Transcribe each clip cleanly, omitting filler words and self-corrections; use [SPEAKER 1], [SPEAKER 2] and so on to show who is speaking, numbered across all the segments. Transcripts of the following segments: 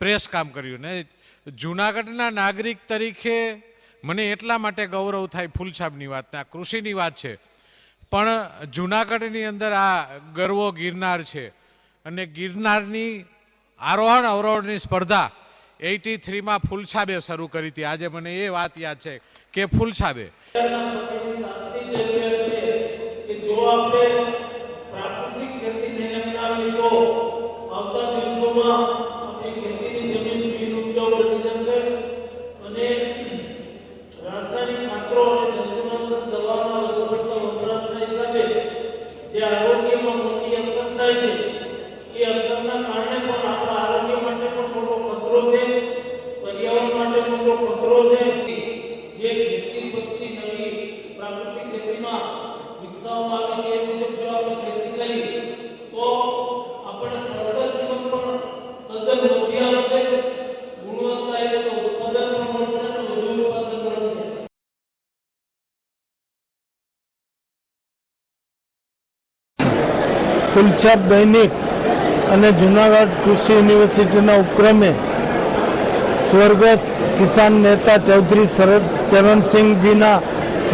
[SPEAKER 1] Press કામ કર્યું ને જૂનાગઢના નાગરિક તરીકે મને એટલા માટે ગૌરવ થાય ફૂલછાપની વાત, આ કૃષિની વાત છે, પણ જૂનાગઢની અંદર આ ગરવો ગિરનાર છે અને ગિરનારની આરોહણ અવરોહણની સ્પર્ધા 83માં ફૂલછાબે શરૂ કરી હતી. આજે મને એ વાત યાદ છે કે ફૂલછાબે
[SPEAKER 2] ફૂલછાપ દૈનિક અને જૂનાગઢ કૃષિ યુનિવર્સિટીના ઉપક્રમે સ્વર્ગસ્થ કિસાન નેતા ચૌધરી શરદ ચરણસિંહજીના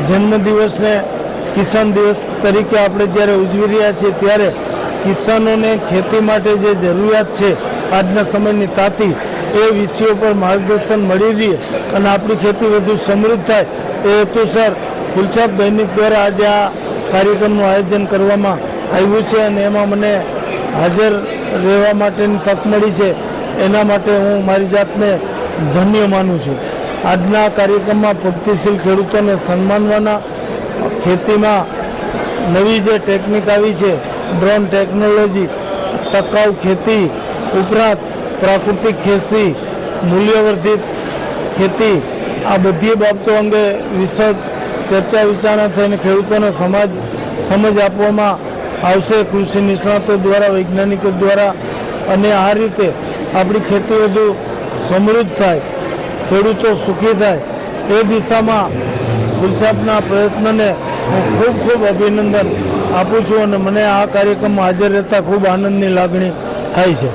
[SPEAKER 2] જન્મદિવસને કિસાન દિવસ તરીકે આપણે જ્યારે ઉજવી રહ્યા છીએ ત્યારે કિસાનોને ખેતી માટે જે જરૂરિયાત છે આજના સમયની તાતી એ વિષયો પર માર્ગદર્શન મળી રહે અને આપણી ખેતી વધુ સમૃદ્ધ થાય એ હેતુસર ફૂલછાપ દૈનિક દ્વારા આજે આ કાર્યક્રમનું આયોજન કરવામાં આવ્યું છે અને એમાં મને હાજર રહેવા માટેની તક મળી છે એના માટે હું મારી જાતને ધન્ય માનું છું. આજના કાર્યક્રમમાં પ્રગતિશીલ ખેડૂતોને સન્માનવાના, ખેતીમાં નવી જે ટેકનિક આવી છે ડ્રોન ટેકનોલોજી, ટકાઉ ખેતી ઉપરાંત પ્રાકૃતિક ખેતી, મૂલ્યવર્ધિત ખેતી આ બધી બાબતો અંગે વિશદ ચર્ચા વિચારણા થઈને ખેડૂતોને સમજ આપવામાં આવશે કૃષિ નિષ્ણાતો દ્વારા, વૈજ્ઞાનિકો દ્વારા અને આ રીતે આપણી ખેતી વધુ સમૃદ્ધ થાય, ખેડૂતો સુખી થાય એ દિશામાં ફૂલછાપના પ્રયત્નને હું ખૂબ ખૂબ અભિનંદન આપું છું અને મને આ કાર્યક્રમમાં હાજર રહેતા ખૂબ આનંદની લાગણી થાય છે.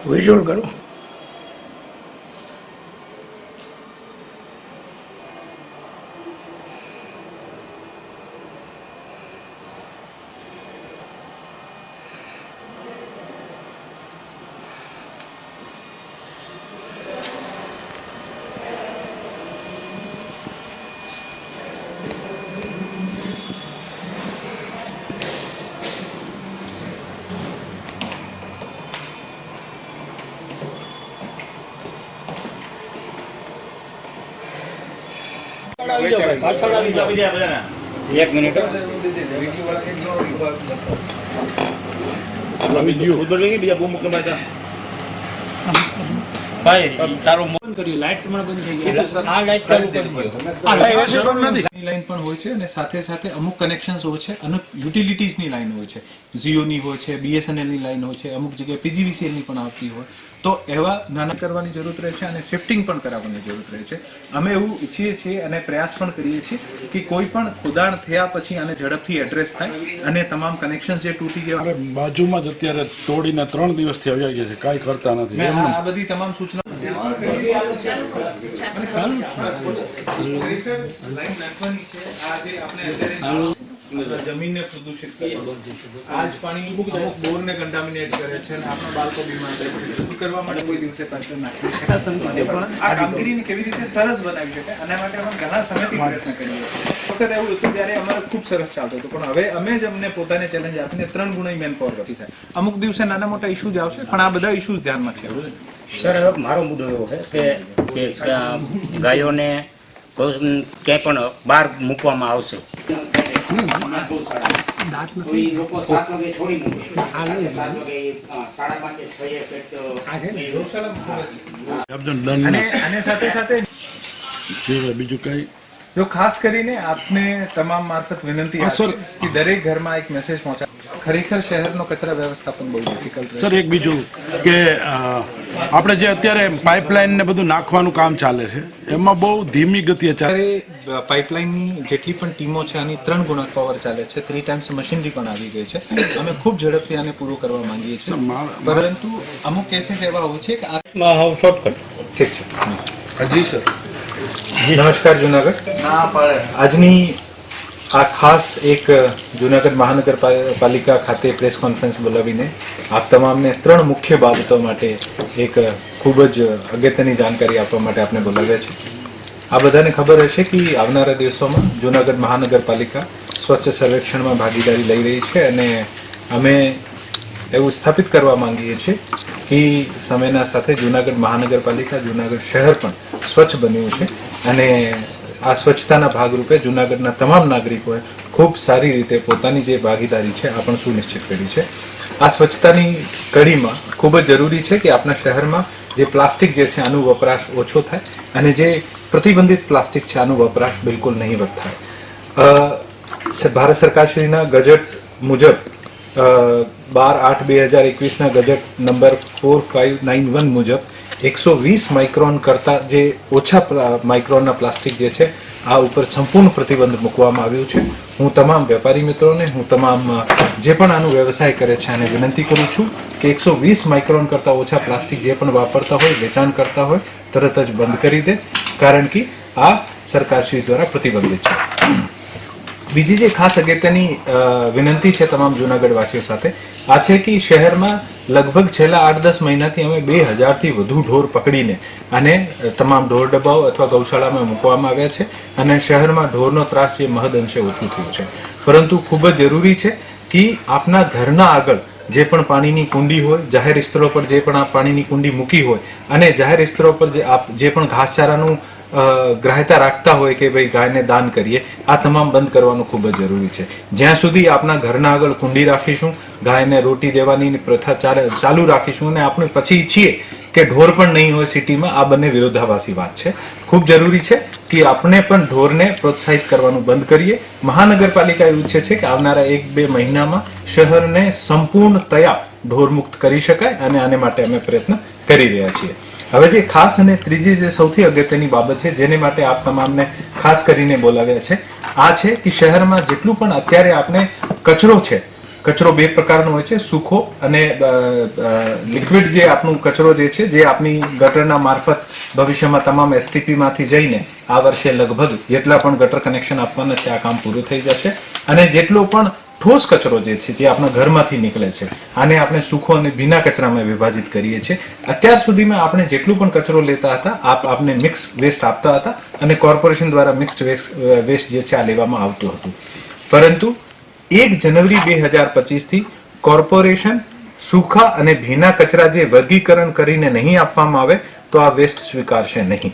[SPEAKER 3] વિઝુઅલ કરો. એક મિનિટ ભાઈ તારું બંધ કર્યું લાઈટ પણ બંધ થઈ ગઈ આ લાઈટ ચાલુ કરી
[SPEAKER 4] ની લાઈન પણ હોય છે અને સાથે સાથે અમુક કનેક્શન્સ હોય છે અમુક યુટિલિટીઝની લાઈન હોય છે જીઓની હોય છે બીએસએનએલની લાઈન હોય છે અમુક જગ્યાએ પીજીવીસીએલની પણ આવતી હોય તો એવા નાના કરવાની જરૂર રહે છે અને શિફ્ટિંગ પણ કરાવવાની જરૂર રહે છે અમે એવું ઈચ્છીએ છીએ અને પ્રયાસ પણ કરીએ છીએ કે કોઈ પણ ખોદાણ થયા પછી આને ઝડપથી એડ્રેસ થાય અને તમામ કનેક્શન્સ જે તૂટી ગયા
[SPEAKER 5] અરે બાજુમાં જ અત્યારે તોડીને 3 દિવસથી આવી ગયા છે કાંઈ કરતા નથી
[SPEAKER 4] મેં આ બધી તમામ સૂચના જમીનને પ્રદૂષિત કરે આ જ પાણી અમુક બોરને કન્ટામિનેટ કરે છે અને આપણા બાળકો બીમાર થાય છે દૂર કરવા માટે કોઈ દિવસે પાછળ નાખી શકાય પણ આ કામગીરીને કેવી રીતે સરસ બનાવી શકાય આના માટે અમે ઘણા સમયથી પ્રયત્ન કરીએ છીએ વખત એવું હતું ત્યારે અમારે ખૂબ સરસ ચાલતું હતું પણ હવે અમે જ અમને પોતાને ચેલેન્જ આપીને 3 ગુણા મેન પાવર વધી થાય અમુક દિવસે નાના મોટા ઇસ્યુઝ આવશે પણ આ બધા ઇસ્યુઝ ધ્યાનમાં છે
[SPEAKER 3] સર હવે મારો મુદ્દો એવો છે કે ગાયોને ક્યાંય પણ બહાર મૂકવામાં આવશે કોઈ લોકો 7 વાગે છોડી મૂકે 7 વાગે 5:30
[SPEAKER 4] અને સાથે સાથે
[SPEAKER 5] બીજું કઈ
[SPEAKER 4] જો ખાસ કરીને આપને તમામ મારફત વિનંતી છે કે દરેક ઘરમાં એક મેસેજ પહોંચાડે ખરેખર શહેરનો કચરા વ્યવસ્થાપન બહુ ડિફિકલ્ટ
[SPEAKER 5] સર એક બીજું કે આપણે જે અત્યારે પાઇપલાઇન ને બધું નાખવાનું કામ ચાલે છે એમાં બહુ ધીમી ગતિએ ચાલે
[SPEAKER 4] અત્યારે પાઇપલાઇનની જેટલી પણ ટીમો છે આની 3 ગુણા પાવર ચાલે છે 3 ટાઈમ્સ મશીનરી પણ આવી ગઈ છે અમે ખૂબ ઝડપથી આને પૂરું કરવા માંગીએ છીએ પરંતુ અમુક કેસીસ એવા હોય છે કે આ
[SPEAKER 3] શોર્ટકટ
[SPEAKER 4] ઠીક છે જી સર નમસ્કાર જુનાગઢ આજની આ ખાસ એક જુનાગઢ મહાનગરપાલિકા ખાતે પ્રેસ કોન્ફરન્સ બોલાવીને આપ તમામને 3 મુખ્ય બાબતો માટે એક ખૂબ જ અગત્યની જાણકારી આપવા માટે આપને બોલાવ્યા છે આ બધાને ખબર હશે કે આવનારા દિવસોમાં જુનાગઢ મહાનગરપાલિકા સ્વચ્છ સર્વેક્ષણમાં ભાગીદારી લઈ રહી છે અને અમે એવું સ્થાપિત કરવા માંગીએ છીએ કે સમયના સાથે જુનાગઢ મહાનગરપાલિકા જુનાગઢ શહેર પણ સ્વચ્છ બન્યું છે અને આ સ્વચ્છતાના ભાગરૂપે જુનાગઢના તમામ નાગરિકોએ ખૂબ સારી રીતે પોતાની જે ભાગીદારી છે આ પણ સુનિશ્ચિત કરી છે આ સ્વચ્છતાની કડીમાં ખૂબ જ જરૂરી છે કે આપણા શહેરમાં જે પ્લાસ્ટિક જે છે આનો વપરાશ ઓછો થાય અને જે પ્રતિબંધિત પ્લાસ્ટિક છે આનો વપરાશ બિલકુલ નહીવત થાય ભારત સરકારશ્રીના ગજેટ મુજબ 12/8/2021 ના ગજેટ નંબર 4591 મુજબ 120 માઇક્રોન કરતા જે ઓછા માઇક્રોનના પ્લાસ્ટિક જે છે આ ઉપર સંપૂર્ણ પ્રતિબંધ મૂકવામાં આવ્યું છે હું તમામ વેપારી મિત્રોને હું તમામ જે પણ આનો વ્યવસાય કરે છે આને વિનંતી કરું છું કે 120 માઇક્રોન કરતા ઓછા પ્લાસ્ટિક જે પણ વાપરતા હોય વેચાણ કરતા હોય તરત જ બંધ કરી દે કારણ કે આ સરકારશ્રી દ્વારા પ્રતિબંધિત છે બીજી જે ખાસ અગત્યની વિનંતી છે તમામ જૂનાગઢ વાસીઓ સાથે આ છે કે શહેરમાં લગભગ છેલ્લા 8-10 મહિનાથી અમે 2000 થી વધુ ઢોર પકડીને અને તમામ ઢોર ડબ્બાઓ અથવા ગૌશાળામાં મૂકવામાં આવ્યા છે અને શહેરમાં ઢોરનો ત્રાસ જે મહદઅંશે ઓછું થયું છે પરંતુ ખૂબ જ જરૂરી છે કે આપના ઘરના આગળ જે પણ પાણીની કુંડી હોય જાહેર સ્થળો પર જે પણ આપ પાણીની કુંડી મૂકી હોય અને જાહેર સ્થળો પર જે પણ ઘાસચારાનું ગ્રાહ્યતા રાખતા હોય કે ભાઈ ગાયને દાન કરીએ આ તમામ બંધ કરવાનું ખૂબ જ જરૂરી છે જ્યાં સુધી આપણા ઘરના આગળ કુંડી રાખીશું ગાયને રોટી દેવાની પ્રથા ચાલુ રાખીશું અને આપણે પછી ઈચ્છીએ કે ઢોર પણ નહીં હોય સિટીમાં આ બંને વિરોધાભાસી વાત છે ખૂબ જરૂરી છે કે આપણે પણ ઢોરને પ્રોત્સાહિત કરવાનું બંધ કરીએ મહાનગરપાલિકા એવું ઈચ્છે છે કે આવનારા 1-2 મહિનામાં શહેરને સંપૂર્ણતયા ઢોર મુક્ત કરી શકાય અને આને માટે અમે પ્રયત્ન કરી રહ્યા છીએ હવે જે ખાસ અને ત્રીજી જે સૌથી અગત્યની બાબત છે જેને માટે આપ તમામને ખાસ કરીને બોલાવ્યા છે આ છે કે શહેરમાં જેટલું પણ અત્યારે આપણે કચરો છે કચરો બે પ્રકારનો હોય છે સૂકો અને લિક્વિડ જે આપણું કચરો જે છે જે આપણી ગટરના મારફત ભવિષ્યમાં તમામ એસટીપી માંથી જઈને આ વર્ષે લગભગ જેટલા પણ ગટર કનેક્શન આપવાના છે આ કામ પૂરું થઈ જશે અને જેટલો પણ ઠોસ કચરો જે છે જે આપણા ઘરમાંથી નીકળે છે આને આપણે સૂકો અને ભીના કચરામાં વિભાજિત કરીએ છીએ અત્યાર સુધીમાં આપણે જેટલું પણ કચરો લેતા હતા આપને મિક્સ વેસ્ટ આપતા હતા અને કોર્પોરેશન દ્વારા મિક્સ્ડ વેસ્ટ જે છે આ લેવામાં આવતું હતું પરંતુ 1 જાન્યુઆરી 2025 થી કોર્પોરેશન સૂકા અને ભીના કચરા જે વર્ગીકરણ કરીને નહીં આપવામાં આવે તો આ વેસ્ટ સ્વીકારશે નહીં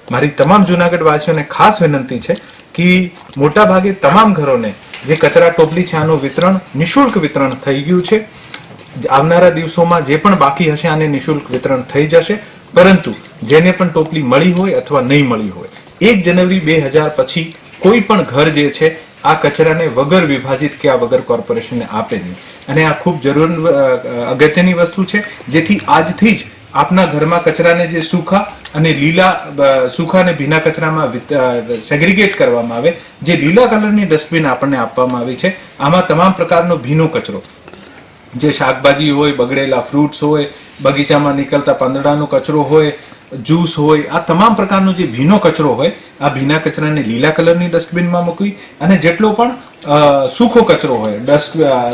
[SPEAKER 4] મારી તમામ જુનાગઢ વાસીઓને ખાસ વિનંતી છે કે મોટા ભાગે તમામ ઘરોને જે કચરા ટોપલી છે આનું વિતરણ નિઃશુલ્ક વિતરણ થઈ ગયું છે. આવનારા દિવસોમાં જે પણ બાકી હશે આને નિઃશુલ્ક વિતરણ થઈ જશે. પરંતુ જેને પણ ટોપલી મળી હોય અથવા નહીં મળી હોય 1 જાન્યુઆરી 2000 પછી કોઈ પણ ઘર જે છે આ કચરાને વગર વિભાજિત કે વગર કોર્પોરેશનને આપે નહીં. અને આ ખૂબ અગત્યની વસ્તુ છે, જેથી આજથી જ આપના ઘરમાં કચરાને જે સૂકા અને અને ભીના કચરામાં સેગ્રીગેટ કરવામાં આવે. જે લીલા કલરની ડસ્ટબિન આપણને આપવામાં આવી છે આમાં તમામ પ્રકારનો ભીનો કચરો, જે શાકભાજી હોય, બગડેલા ફ્રૂટ્સ હોય, બગીચામાં નીકળતા પાંદડાનો કચરો હોય, જ્યુસ હોય, આ તમામ પ્રકારનો જે ભીનો કચરો હોય આ ભીના કચરાને લીલા કલરની ડસ્ટબિનમાં મૂકવી અને જેટલો પણ સૂકો કચરો હોય,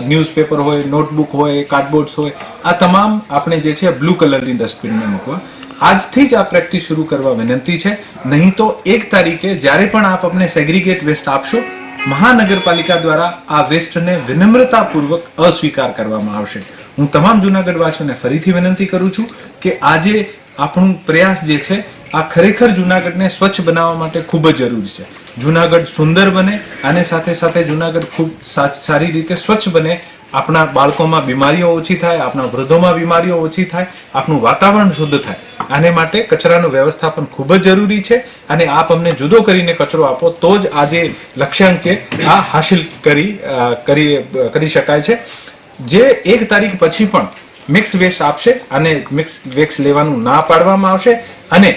[SPEAKER 4] ન્યૂઝપેપર હોય, નોટબુક હોય, કાર્ડબોર્ડ્સ હોય, આ તમામ આપણે જે છે બ્લુ કલરની ડસ્ટબિનમાં મૂકવા. આજથી જ આ પ્રેક્ટિસ શરૂ કરવા વિનંતી છે. નહીં તો 1 તારીખે જ્યારે પણ આપ અમને સેગ્રીગેટ વેસ્ટ આપશો, મહાનગરપાલિકા દ્વારા આ વેસ્ટને વિનમ્રતાપૂર્વક અસ્વીકાર કરવામાં આવશે. હું તમામ જુનાગઢ વાસીઓને ફરીથી વિનંતી કરું છું કે આજે આપણું પ્રયાસ જે છે આ ખરેખર જુનાગઢને સ્વચ્છ બનાવવા માટે ખૂબ જ જરૂરી છે. જુનાગઢ સુંદર બને અને સાથે સાથે જુનાગઢ ખૂબ સારી રીતે સ્વચ્છ બને. આપણા બાળકોમાં બીમારીઓ ઓછી થાય, આપણા વૃદ્ધોમાં બીમારીઓ ઓછી થાય, આપણું વાતાવરણ શુદ્ધ થાય. આને માટે કચરાનું વ્યવસ્થાપન ખૂબ જ જરૂરી છે અને આપ અમને જુદો કરીને કચરો આપો તો જ આ જે લક્ષ્યાંક છે આ હાસિલ કરી શકાય છે. જે 1 તારીખ પછી પણ મિક્સ વેસ્ટ આપશે અને મિક્સ વેસ્ટ લેવાનું ના પાડવામાં આવશે અને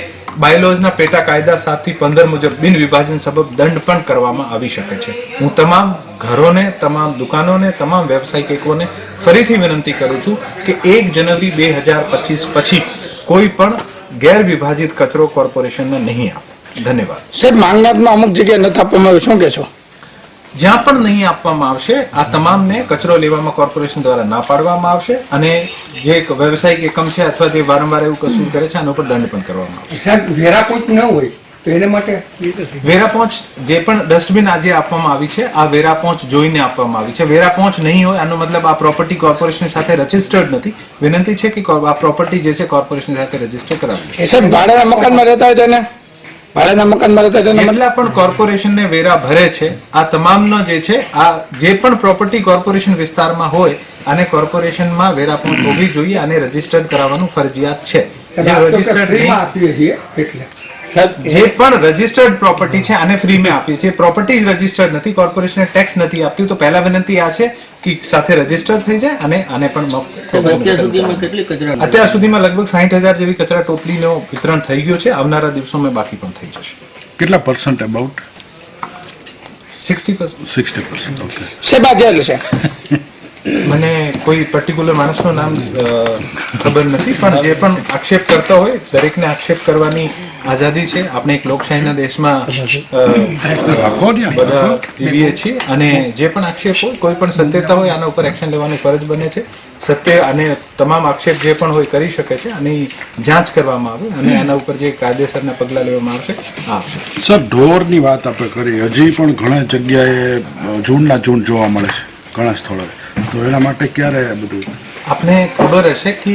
[SPEAKER 4] બાયલોઝના પેટા કાયદા 7 થી 15 મુજબ બિન વિભાજન સબબ દંડ પણ કરવામાં આવી શકે છે. હું તમામ ઘરોને, તમામ દુકાનોને, તમામ વ્યવસાયિકોને ફરીથી વિનંતી કરું છું કે 1 જાન્યુઆરી 2025 પછી કોઈ પણ ગેરવિભાજિત કચરો કોર્પોરેશનને નહીં આપે. ધન્યવાદ.
[SPEAKER 6] સાહેબ, માંગનાથમાં અમુક જગ્યાએ નથી આપવામાં આવ્યું, શું કહેશો?
[SPEAKER 4] જ્યાં પણ નહીં આપવામાં આવશે આ તમામને કચરો લેવામાં કોર્પોરેશન દ્વારા ના પાડવામાં આવશે અને જે વ્યવસાયિક એકમ છે અથવા જે વારંવાર એવું કસૂર કરે છે આના ઉપર દંડ પણ કરવામાં આવશે.
[SPEAKER 6] સાહેબ, વેરાપોચ ન હોય તો એને માટે
[SPEAKER 4] વેરાપોંચ જે પણ ડસ્ટબિન આજે આપવામાં આવી છે આ વેરાપોંચ જોઈને આપવામાં આવી છે. વેરાપોંચ નહીં હોય આનો મતલબ આ પ્રોપર્ટી કોર્પોરેશન સાથે રજીસ્ટર્ડ નથી. વિનંતી છે કે આ પ્રોપર્ટી જે છે કોર્પોરેશન સાથે રજીસ્ટર કરાવવી.
[SPEAKER 6] સાહેબ, ભાડાના મકાનમાં રહેતા હોય તેને ભાડાના મકાનમાં રહેતા હોય
[SPEAKER 4] જેટલા પણ કોર્પોરેશનને વેરા ભરે છે આ તમામનો જે છે આ જે પણ પ્રોપર્ટી કોર્પોરેશન વિસ્તારમાં હોય અને કોર્પોરેશનમાં વેરાપોંચ હોવી જોઈએ અને રજીસ્ટર્ડ કરાવવાનું ફરજિયાત છે. જે રજીસ્ટર્ડ એટલે જે પણ રજીસ્ટર્ડ પ્રોપર્ટી છે આને ફ્રીમાં આપીએ છીએ. પ્રોપર્ટી રજીસ્ટર્ડ નથી, કોર્પોરેશનને ટેક્સ નથી આપતી. તો પહેલા વિનંતી આ છે કે સાથે રજીસ્ટર થઈ જાય અને આને પણ મફત. અત્યાર સુધીમાં લગભગ 60,000 જેવી કચરા ટોપલીનું વિતરણ થઈ ગયું છે. આવનારા દિવસોમાં બાકી પણ થઈ જશે.
[SPEAKER 5] કેટલા % અબાઉટ?
[SPEAKER 4] 60%.
[SPEAKER 5] 60%. ઓકે.
[SPEAKER 6] સાહેબ, આજે છે
[SPEAKER 4] મને કોઈ પર્ટિક્યુલર માણસનું નામ ખબર નથી, પણ જે પણ આક્ષેપ કરતા હોય દરેકને આક્ષેપ કરવાની આઝાદી છે. આપણે એક લોકશાહીના દેશમાં બધા જીવીએ છીએ અને જે પણ આક્ષેપ હોય, કોઈ પણ સત્યતા હોય આના ઉપર એક્શન લેવાની ફરજ બને છે. સત્ય અને તમામ આક્ષેપ જે પણ હોય કરી શકે છે અને જાંચ કરવામાં આવે અને આના ઉપર જે કાયદેસરના પગલાં લેવામાં આવશે આ આવશે.
[SPEAKER 5] સર, ઢોરની વાત આપણે કરી, હજી પણ ઘણા જગ્યાએ જૂનના જૂન જોવા મળે છે ઘણા સ્થળોએ. તો એના માટે ક્યારે બધું
[SPEAKER 4] આપને ખબર હશે કે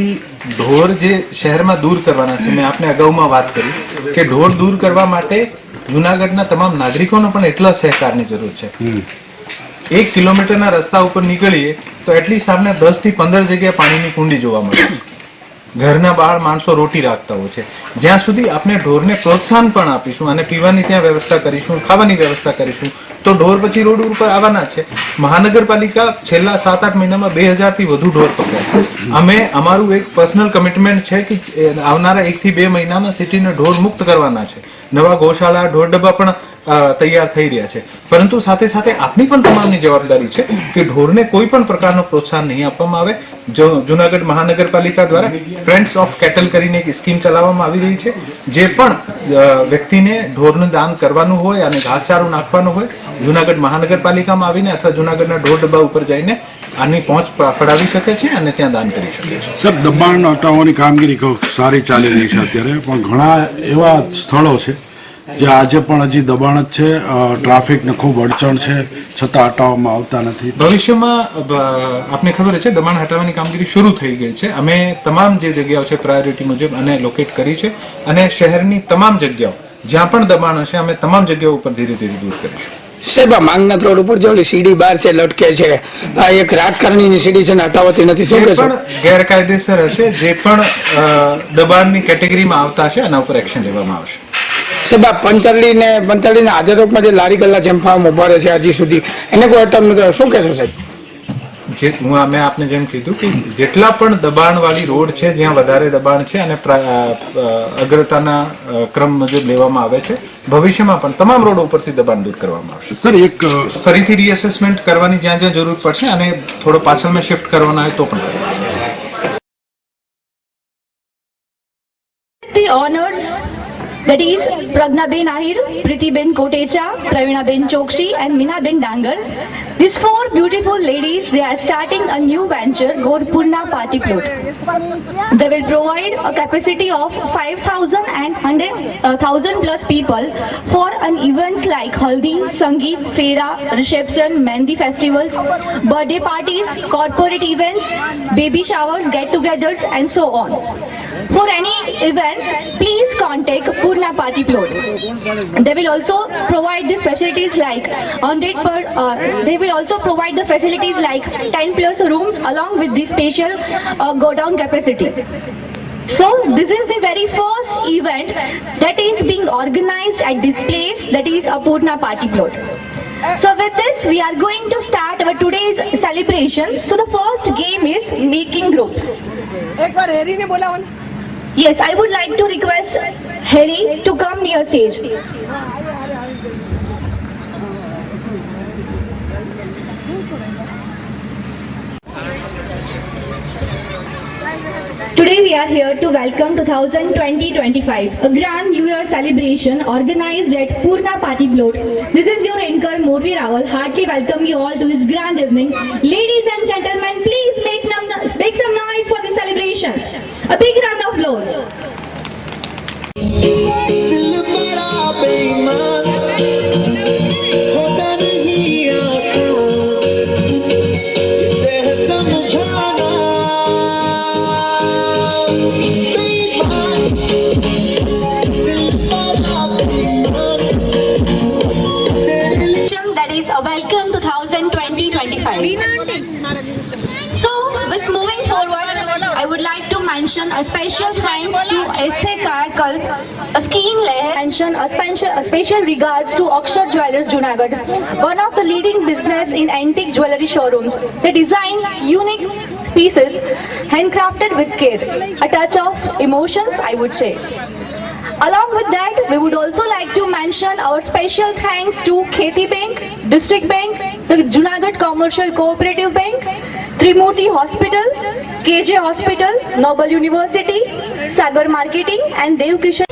[SPEAKER 4] ઢોર જે શહેરમાં દૂર કરવાના છે, મેં આપને અગાઉમાં વાત કરી કે ઢોર દૂર કરવા માટે જુનાગઢના તમામ નાગરિકોનો પણ એટલા સહકારની જરૂર છે. 1 કિલોમીટરના રસ્તા ઉપર નીકળીએ તો એટલીસ્ટ આપણે 10 થી 15 જગ્યાએ પાણીની કુંડી જોવા મળે છે. ઘરના બહાર માણસો રોટી રાખતા હોય છે. જ્યાં સુધી આપણે ઢોરને પ્રોત્સાહન પણ આપીશું અને પીવાની ત્યાં વ્યવસ્થા કરીશું, ખાવાની વ્યવસ્થા કરીશું તો ઢોર પછી રોડ ઉપર આવવાના છે. મહાનગરપાલિકા છેલ્લા 7-8 મહિનામાં 2000 થી વધુ ઢોર પકડ્યા છે. અમે અમારું એક પર્સનલ કમિટમેન્ટ છે કે આવનારા 1 થી 2 મહિનામાં સિટીને ઢોર મુક્ત કરવાના છે. નવા ગૌશાળા, ઢોર ડબ્બા પણ તૈયાર થઈ રહ્યા છે. પરંતુ સાથે સાથે આપની પણ તમામની જવાબદારી છે કે ઢોરને કોઈ પણ પ્રકારનો પ્રોત્સાહન નહીં આપવામાં આવે. જુનાગઢ મહાનગરપાલિકા દ્વારા ફ્રેન્ડ્સ ઓફ કેટલ કરીને એક સ્કીમ ચલાવવામાં આવી રહી છે. જે પણ વ્યક્તિને ઢોરનું દાન કરવાનું હોય અને ઘાસચારો નાખવાનું હોય જુનાગઢ મહાનગરપાલિકામાં આવીને અથવા જુનાગઢના ઢોર ડબ્બા ઉપર જઈને આની પહોંચ ફડાવી શકે છે અને ત્યાં દાન કરી શકે છે.
[SPEAKER 5] સર, દબાણ હટાવવાની કામગીરી સારી ચાલી રહી છે અત્યારે, પણ ઘણા એવા સ્થળો છે જે આજે પણ હજી દબાણ જ છે, ટ્રાફિકને ખૂબ અડચણ છે, છતાં હટાવવામાં આવતા નથી.
[SPEAKER 4] ભવિષ્યમાં આપને ખબર છે દબાણ હટાવવાની કામગીરી શરૂ થઈ ગઈ છે. અમે તમામ જે જગ્યાઓ છે પ્રાયોરિટી મુજબ અને લોકેટ કરી છે અને શહેરની તમામ જગ્યાઓ જ્યાં પણ દબાણ હશે અમે તમામ જગ્યાઓ ઉપર ધીરે ધીરે દૂર કરીશું.
[SPEAKER 6] સાહેબ આ માંગનાથ રોડ ઉપર જે ઓલી સીડી બહાર છે લટકે છે, આ એક રાજકારણીની સીડી છે ને હટાવતી નથી, શું
[SPEAKER 4] જે
[SPEAKER 6] કહેશો?
[SPEAKER 4] પણ ગેરકાયદેસર હશે, જે પણ દબાણની કેટેગરીમાં આવતા હશે એના ઉપર એક્શન લેવામાં આવશે.
[SPEAKER 6] સાહેબ આ પંચાળીને હાજર રોકમાં જે લારી ગલ્લા જેમ ઉભા રહે છે હજી સુધી, એને કોઈ અટક નથી, શું કહેશો સાહેબ?
[SPEAKER 4] મેં આપને જેમ કીધું કે જેટલા પણ દબાણ વાળી રોડ છે જ્યાં વધારે દબાણ છે અને અગ્રતાના ક્રમ મુજબ લેવામાં આવે છે, ભવિષ્યમાં પણ તમામ રોડ ઉપરથી દબાણ દૂર કરવામાં આવશે.
[SPEAKER 5] સર એક
[SPEAKER 4] ફરીથી રીએસેસમેન્ટ કરવાની જ્યાં જ્યાં જરૂર પડશે અને થોડો પાછળમાં શિફ્ટ કરવાના હોય તો પણ કરવાનું.
[SPEAKER 7] The honors, that is Pragnaben Ahir, Pritiben Kotecha, Praveenaben Chokshi and Minaben Dangar. These four beautiful ladies, they are starting a new venture, Gorpurna Party Plot. They will provide a capacity of 5,000 and 1,000 plus people for an events like Haldi, Sangeet, Fera, reception, Mehndi festivals, birthday parties, corporate events, baby showers, get-togethers and so on. For any events, please contact Purna Party Plot. They will also provide the specialties like 100 per. They will also provide the facilities like 10 plus rooms along with the special go down capacity. So this is the very first event that is being organized at this place, that is a Purna Party Plot. So with this, we are going to start our today's celebration. So the first game is making groups. Yes, I would like to request Harry to come near stage. Today we are here to welcome 2020-25, a grand New Year celebration organized at Purna Party Plot. This is your anchor Morvi Rawal. Heartily welcome you all to this grand evening. Ladies and gentlemen, please make some noise for the celebration. A big round of applause. That is a welcome 2020-25. So, with moving forward, I would like to mention a special thanks to S.A. Kayakal, a skiing leher, mention a special regards to Akshar Jewelers Junagadh, one of the leading business in antique jewelry showrooms. They design unique pieces handcrafted with care, a touch of emotions, I would say. Along with that, we would also like to mention our special thanks to Kheti Bank, District Bank, the Junagadh Commercial Cooperative Bank, Trimurti Hospital, KJ Hospital, Noble University, Sagar Marketing and Dev Kishan.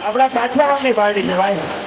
[SPEAKER 8] આપણા કાઠિયાવાડની party છે ભાઈ.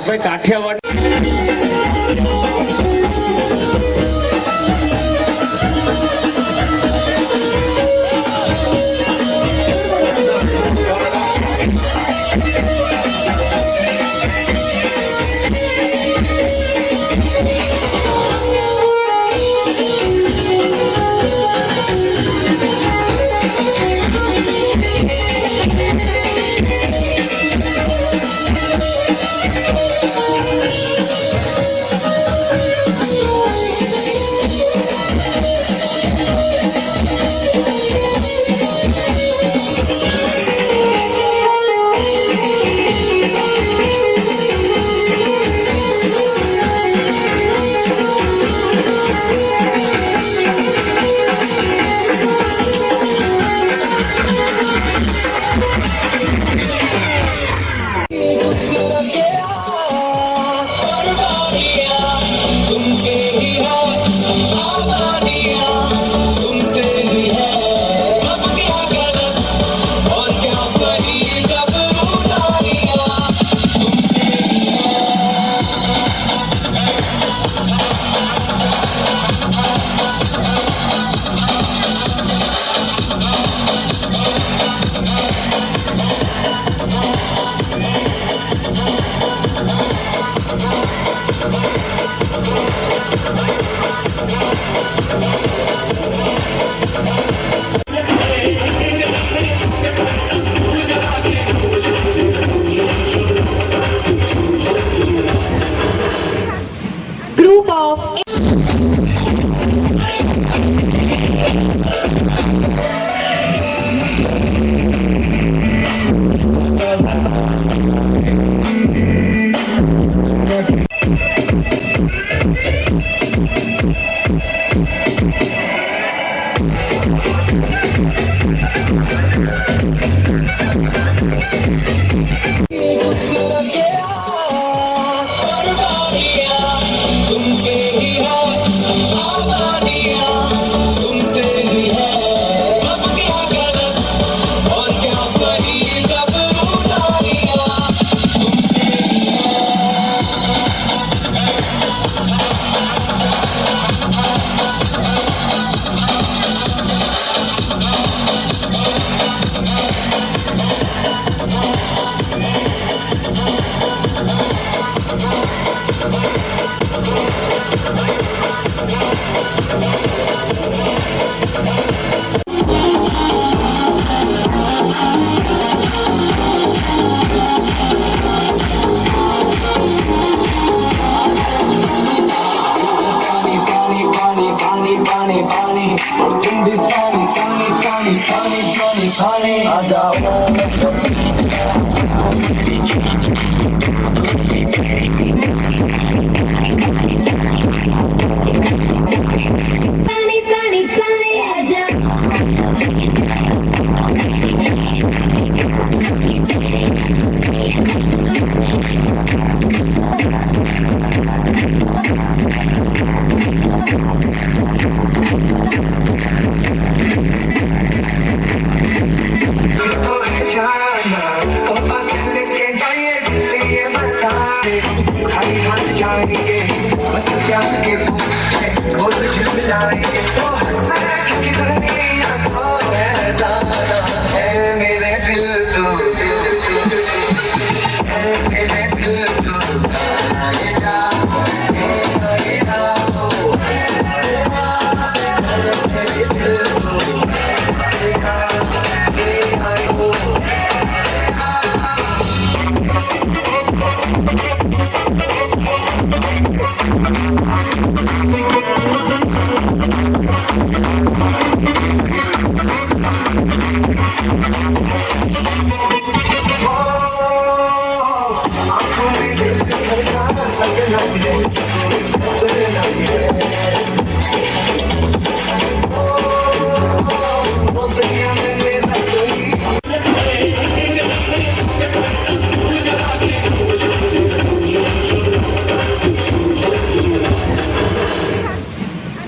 [SPEAKER 8] ભાઈ Kathiawad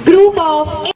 [SPEAKER 7] Group of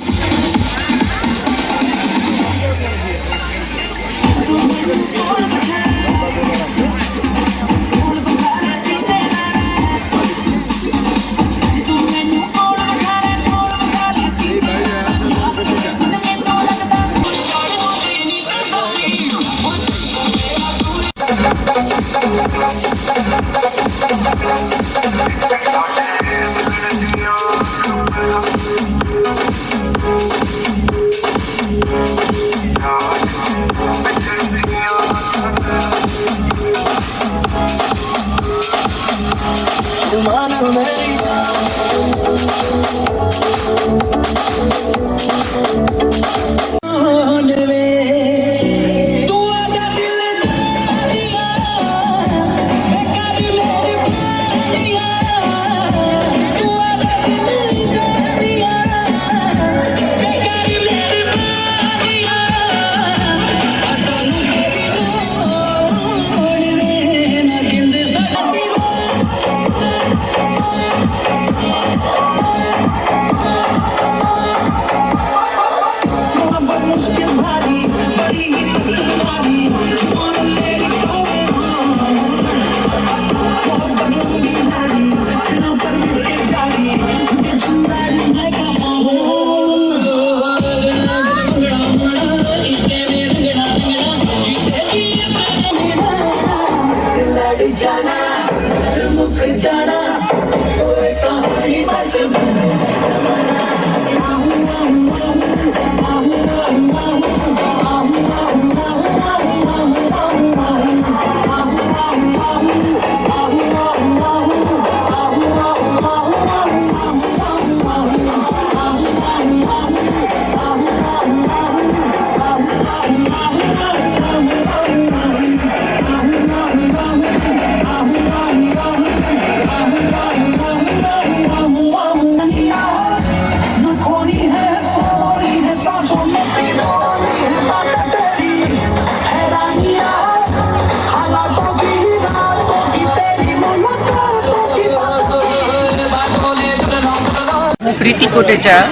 [SPEAKER 9] પ્રીતિ કોટેચા.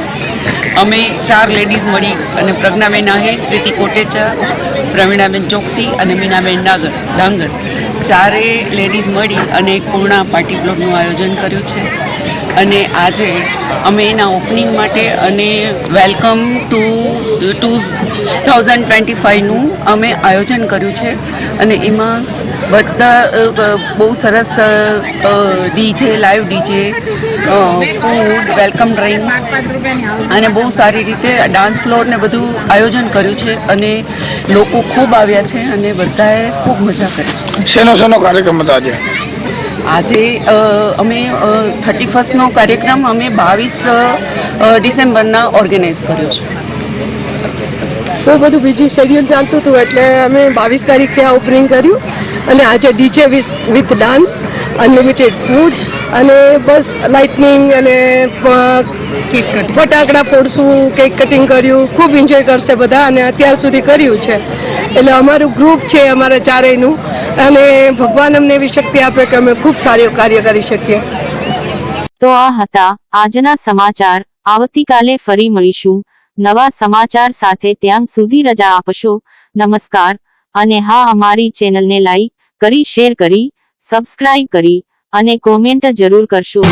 [SPEAKER 9] અમે 4 ladies મળી અને પ્રજ્ઞાબેન આહિર, પ્રીતિ કોટેચા, પ્રવીણાબેન ચોકસી અને મીનાબેન ડાંગર ચારે લેડીઝ મળી અને એક પૂર્ણા પાર્ટી પ્લોટનું આયોજન કર્યું છે. અને આજે અમે એના ઓપનિંગ માટે અને વેલકમ ટુ 2025નું અમે આયોજન કર્યું છે. અને એમાં બધા બહુ સરસ DJ, live DJ, food, welcome drink અને બહુ સારી રીતે ડાન્સ ફ્લોર ને બધું આયોજન કર્યું છે. અને લોકો ખૂબ આવ્યા છે અને બધાએ ખૂબ મજા કરી છે.
[SPEAKER 6] શેનો કાર્યક્રમ હતો આજે?
[SPEAKER 9] આજે અમે 31નો કાર્યક્રમ અમે 22 ડિસેમ્બરના ઓર્ગેનાઇઝ કર્યો છે.
[SPEAKER 10] બહુ બધું બીજી શેડ્યુલ ચાલતું હતું એટલે અમે 22 તારીખે આ ઓપનિંગ કર્યું અને આજે DJ with dance, unlimited food અને બસ લાઇટનિંગ અને ફટાકડા ફોડશું, કેક કટિંગ કર્યું, ખૂબ એન્જોય કરશે બધા અને અત્યાર સુધી કર્યું છે. એટલે અમારું ગ્રુપ છે અમારા ચારેયનું અને ભગવાન અમને એવી શક્તિ આપે કે અમે ખૂબ સારું કાર્ય કરી શકીએ.
[SPEAKER 11] તો આ હતા આજના સમાચાર. આવતીકાલે ફરી મળીશું નવા સમાચાર સાથે. ત્યાં સુધી રજા આપશો. નમસ્કાર. અને હા, અમારી ચેનલને લાઈક કરી, શેર કરી, સબસ્ક્રાઇબ કરી અને કોમેન્ટ જરૂર કરશો.